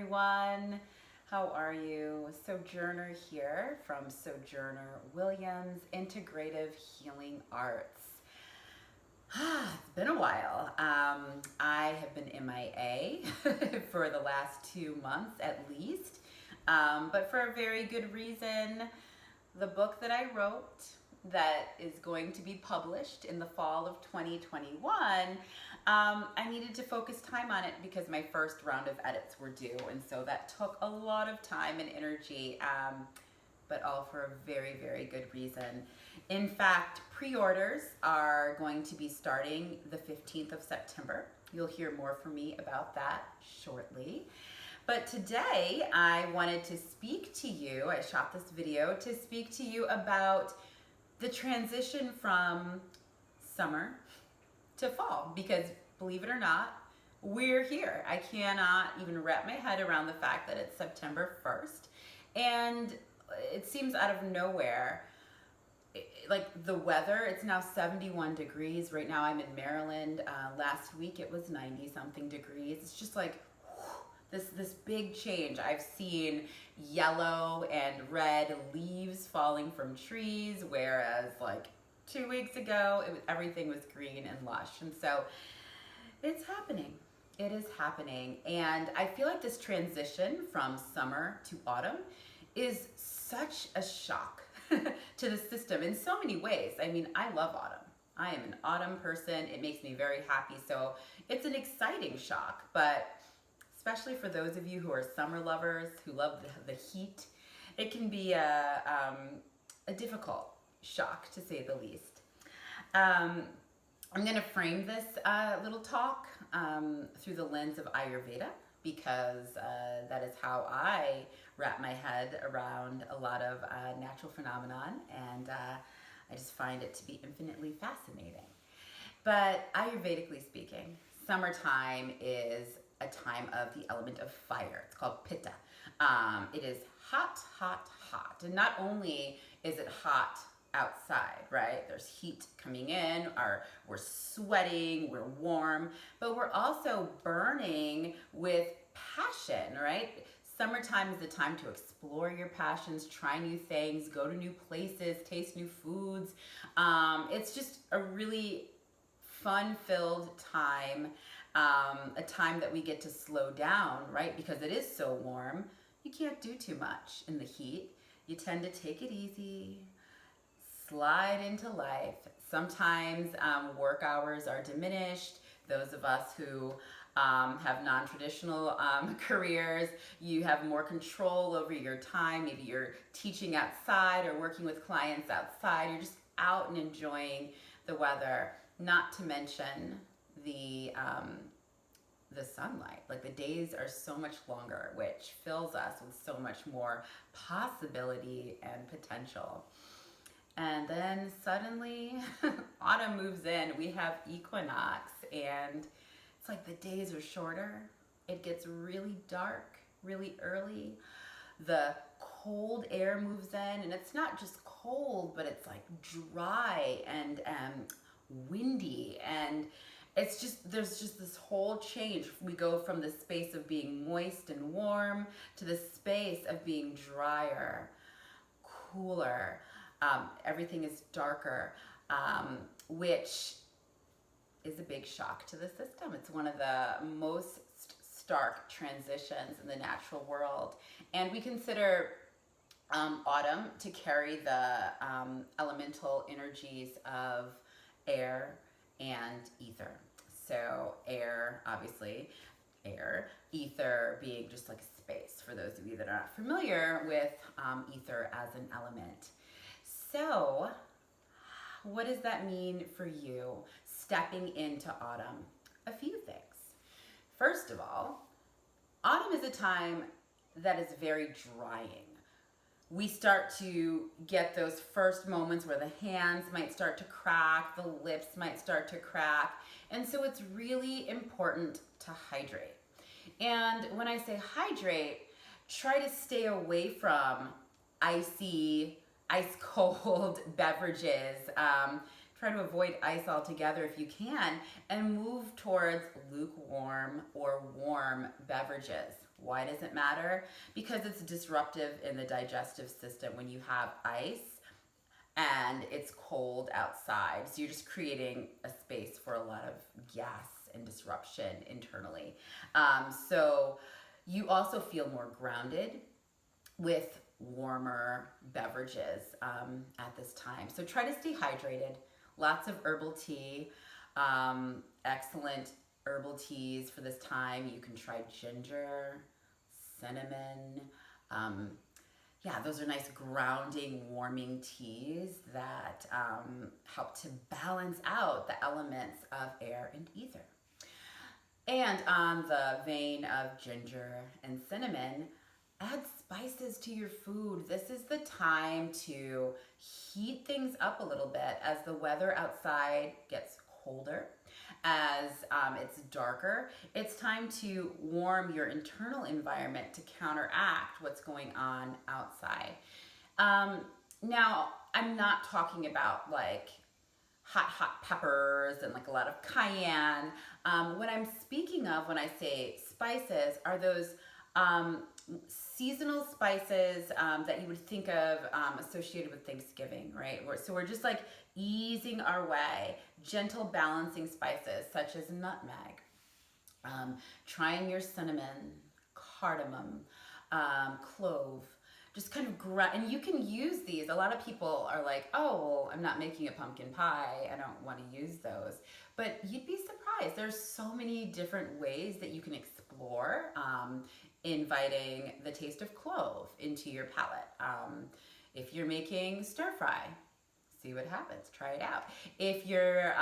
everyone. How are you? Sojourner here from Sojourner Williams Integrative Healing Arts. It's been a while. I have been MIA for the last 2 months at least, but for a very good reason. The book that I wrote that is going to be published in the fall of 2021, I needed to focus time on it because my first round of edits were due, and so that took a lot of time and energy, but all for a very, very good reason. In fact, pre-orders are going to be starting the 15th of September. You'll hear more from me about that shortly. But today I wanted to speak to you, I shot this video to speak to you about the transition from summer to fall, because believe it or not, we're here. I cannot even wrap my head around the fact that it's September 1st, and it seems out of nowhere. Like the weather, it's now 71 degrees. Right now I'm in Maryland. Last week it was 90 something degrees. It's just like this big change. I've seen yellow and red leaves falling from trees, whereas like 2 weeks ago everything was green and lush. And so it's happening. It is happening. And I feel like this transition from summer to autumn is such a shock to the system in so many ways. I mean, I love autumn. I am an autumn person. It makes me very happy. So it's an exciting shock, but especially for those of you who are summer lovers, who love the heat, it can be a difficult shock, to say the least. I'm going to frame this little talk through the lens of Ayurveda, because that is how I wrap my head around a lot of natural phenomenon, and I just find it to be infinitely fascinating. But Ayurvedically speaking, summertime is a time of the element of fire. It's called Pitta. It is hot, hot, hot. And not only is it hot outside, right? There's heat coming in, we're sweating, we're warm, but we're also burning with passion, right? Summertime is the time to explore your passions, try new things, go to new places, taste new foods. It's just a really fun-filled time, a time that we get to slow down, right? Because it is so warm, you can't do too much in the heat. You tend to take it easy, slide into life. Sometimes work hours are diminished. Those of us who have non-traditional careers, you have more control over your time. Maybe you're teaching outside or working with clients outside. You're just out and enjoying the weather. Not to mention the sunlight. Like the days are so much longer, which fills us with so much more possibility and potential. And then suddenly autumn moves in. We have equinox, and it's like the days are shorter. It gets really dark really early. The cold air moves in, and it's not just cold, but it's like dry and windy, and it's just, there's just this whole change. We go from the space of being moist and warm to the space of being drier, cooler. Everything is darker, which is a big shock to the system. It's one of the most stark transitions in the natural world. And we consider autumn to carry the elemental energies of air and ether. So air, obviously, air, ether being just like space, for those of you that are not familiar with ether as an element. So what does that mean for you stepping into autumn? A few things. First of all, autumn is a time that is very drying. We start to get those first moments where the hands might start to crack, the lips might start to crack, and so it's really important to hydrate. And when I say hydrate, try to stay away from ice cold beverages. Try to avoid ice altogether if you can, and move towards lukewarm or warm beverages. Why does it matter? Because it's disruptive in the digestive system when you have ice and it's cold outside. So you're just creating a space for a lot of gas and disruption internally. So you also feel more grounded with warmer beverages at this time. So try to stay hydrated. Lots of herbal tea, excellent herbal teas for this time. You can try ginger, cinnamon. Yeah, those are nice grounding, warming teas that help to balance out the elements of air and ether. And on the vein of ginger and cinnamon, add spices to your food. This is the time to heat things up a little bit as the weather outside gets colder, as it's darker. It's time to warm your internal environment to counteract what's going on outside. Now, I'm not talking about like hot peppers and like a lot of cayenne. What I'm speaking of when I say spices are those seasonal spices that you would think of associated with Thanksgiving, right? So we're just like easing our way, gentle balancing spices such as nutmeg, trying your cinnamon, cardamom, clove, just kind of and you can use these. A lot of people are like, oh, well, I'm not making a pumpkin pie, I don't want to use those. But you'd be surprised. There's so many different ways that you can explore inviting the taste of clove into your palate. If you're making stir fry, see what happens. Try it out. If you're,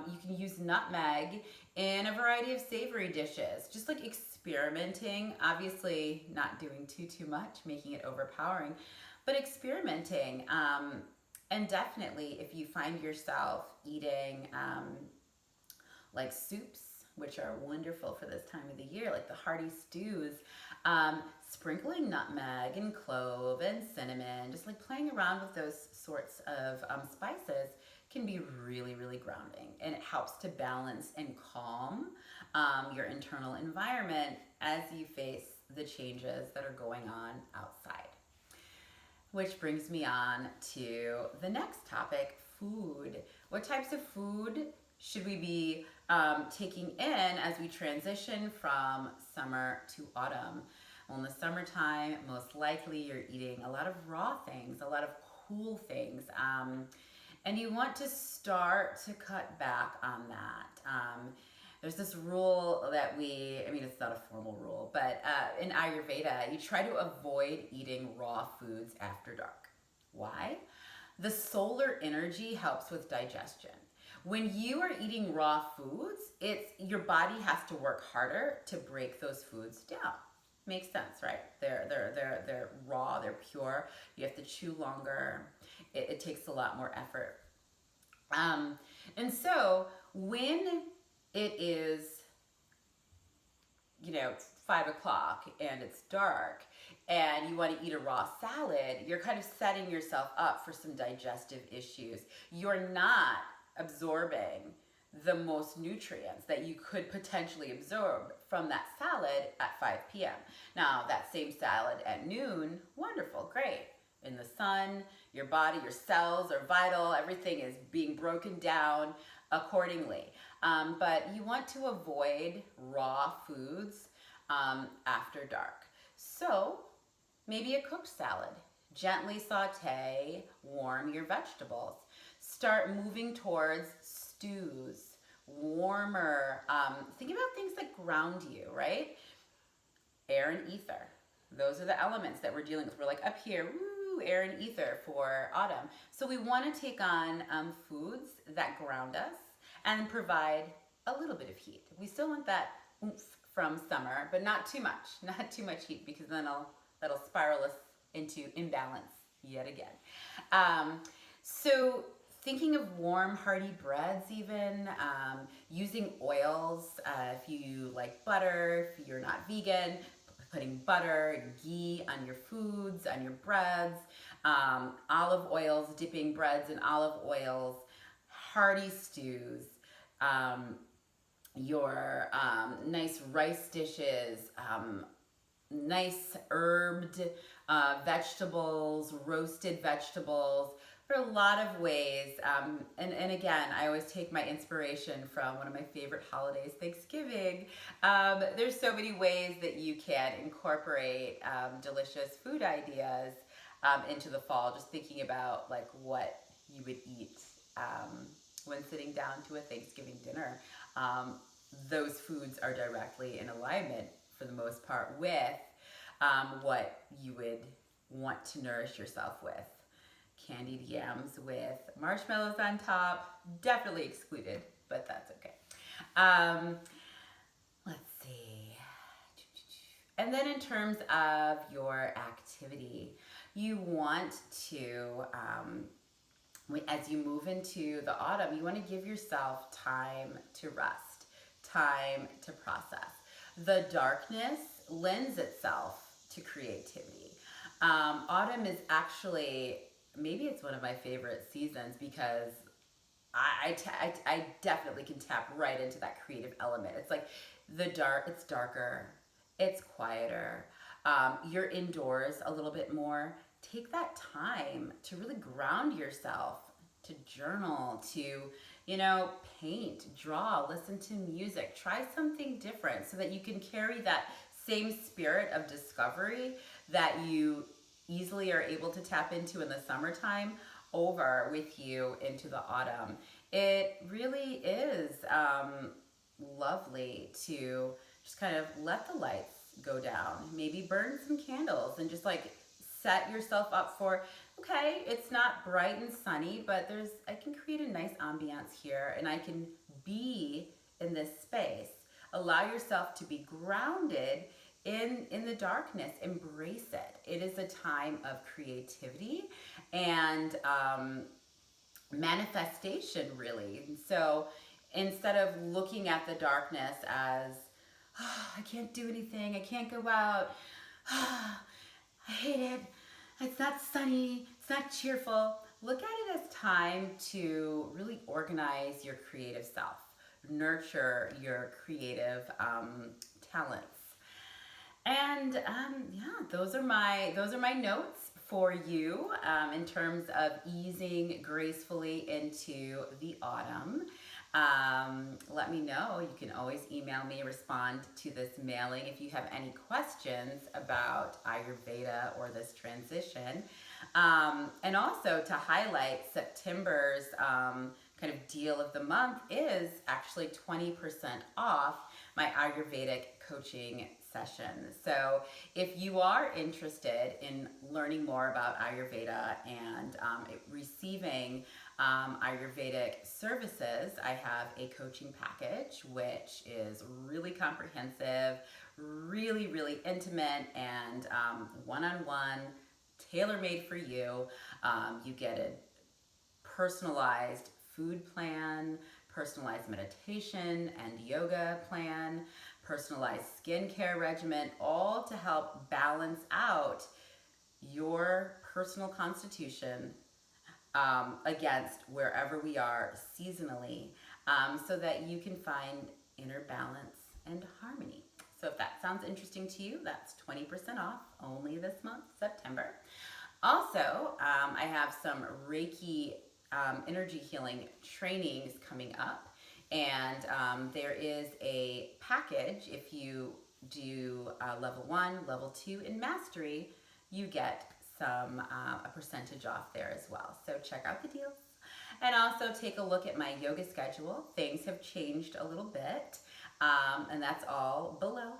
you can use nutmeg in a variety of savory dishes. Just like experimenting. Obviously, not doing too much, making it overpowering, but experimenting. And definitely, if you find yourself eating like soups, which are wonderful for this time of the year, like the hearty stews, sprinkling nutmeg and clove and cinnamon, just like playing around with those sorts of spices can be really, really grounding. And it helps to balance and calm your internal environment as you face the changes that are going on outside. Which brings me on to the next topic, food. What types of food should we be taking in as we transition from summer to autumn? Well, in the summertime, most likely you're eating a lot of raw things, a lot of cool things, and you want to start to cut back on that. There's this rule that it's not a formal rule, but in Ayurveda, you try to avoid eating raw foods after dark. Why? The solar energy helps with digestion. When you are eating raw foods, your body has to work harder to break those foods down. Makes sense, right? They're raw, they're pure. You have to chew longer. It takes a lot more effort. And so when it is, it's 5 o'clock and it's dark and you want to eat a raw salad, you're kind of setting yourself up for some digestive issues. You're not absorbing the most nutrients that you could potentially absorb from that salad at 5 p.m. Now, that same salad at noon, wonderful, great. In the sun, your body, your cells are vital, everything is being broken down accordingly. But you want to avoid raw foods after dark. So maybe a cooked salad. Gently saute, warm your vegetables. Start moving towards stews, warmer. Think about things that ground you, right? Air and ether. Those are the elements that we're dealing with. We're like up here, woo, air and ether for autumn. So we want to take on foods that ground us and provide a little bit of heat. We still want that oomph from summer, but not too much. Not too much heat, because then that'll spiral us into imbalance yet again. So thinking of warm, hearty breads even, using oils, if you like butter, if you're not vegan, putting butter, ghee on your foods, on your breads, olive oils, dipping breads in olive oils, hearty stews, your nice rice dishes, nice herbed vegetables, roasted vegetables. There are a lot of ways. And again, I always take my inspiration from one of my favorite holidays, Thanksgiving. There's so many ways that you can incorporate delicious food ideas into the fall. Just thinking about like what you would eat when sitting down to a Thanksgiving dinner. Those foods are directly in alignment for the most part with what you would want to nourish yourself with. Candied yams with marshmallows on top, definitely excluded, but that's okay. Let's see. And then in terms of your activity, you want to, as you move into the autumn, you want to give yourself time to rest, time to process. The darkness lends itself to creativity. Autumn is actually, maybe it's one of my favorite seasons because I definitely can tap right into that creative element. It's like it's darker, it's quieter. You're indoors a little bit more. Take that time to really ground yourself, to journal, to, paint, draw, listen to music, try something different so that you can carry that same spirit of discovery that you easily are able to tap into in the summertime over with you into the autumn. It really is lovely to just kind of let the lights go down, maybe burn some candles and just like set yourself up for, okay, it's not bright and sunny, but I can create a nice ambiance here and I can be in this space. Allow yourself to be grounded in the darkness. Embrace it. It is a time of creativity and manifestation, really. And so instead of looking at the darkness as, I can't do anything, I can't go out, I hate it, it's not sunny, it's not cheerful. Look at it as time to really organize your creative self, nurture your creative talents. And those are my notes for you in terms of easing gracefully into the autumn. Let me know. You can always email me, respond to this mailing if you have any questions about Ayurveda or this transition. And also to highlight, September's kind of deal of the month is actually 20% off my Ayurvedic coaching session. So if you are interested in learning more about Ayurveda and receiving Ayurvedic services, I have a coaching package which is really comprehensive, really, really intimate, and one-on-one, tailor-made for you. You get a personalized food plan, personalized meditation and yoga plan, personalized skincare regimen, all to help balance out your personal constitution against wherever we are seasonally, so that you can find inner balance and harmony. So if that sounds interesting to you, that's 20% off only this month, September. Also, I have some Reiki energy healing trainings coming up. And there is a package. If you do level 1, level 2 in mastery, you get a percentage off there as well. So check out the deals. And also take a look at my yoga schedule. Things have changed a little bit, and that's all below.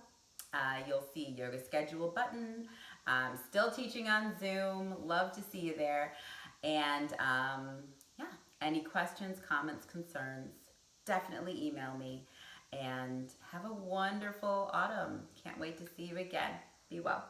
You'll see yoga schedule button. I'm still teaching on Zoom. Love to see you there. And any questions, comments, concerns, definitely email me. And have a wonderful autumn. Can't wait to see you again. Be well.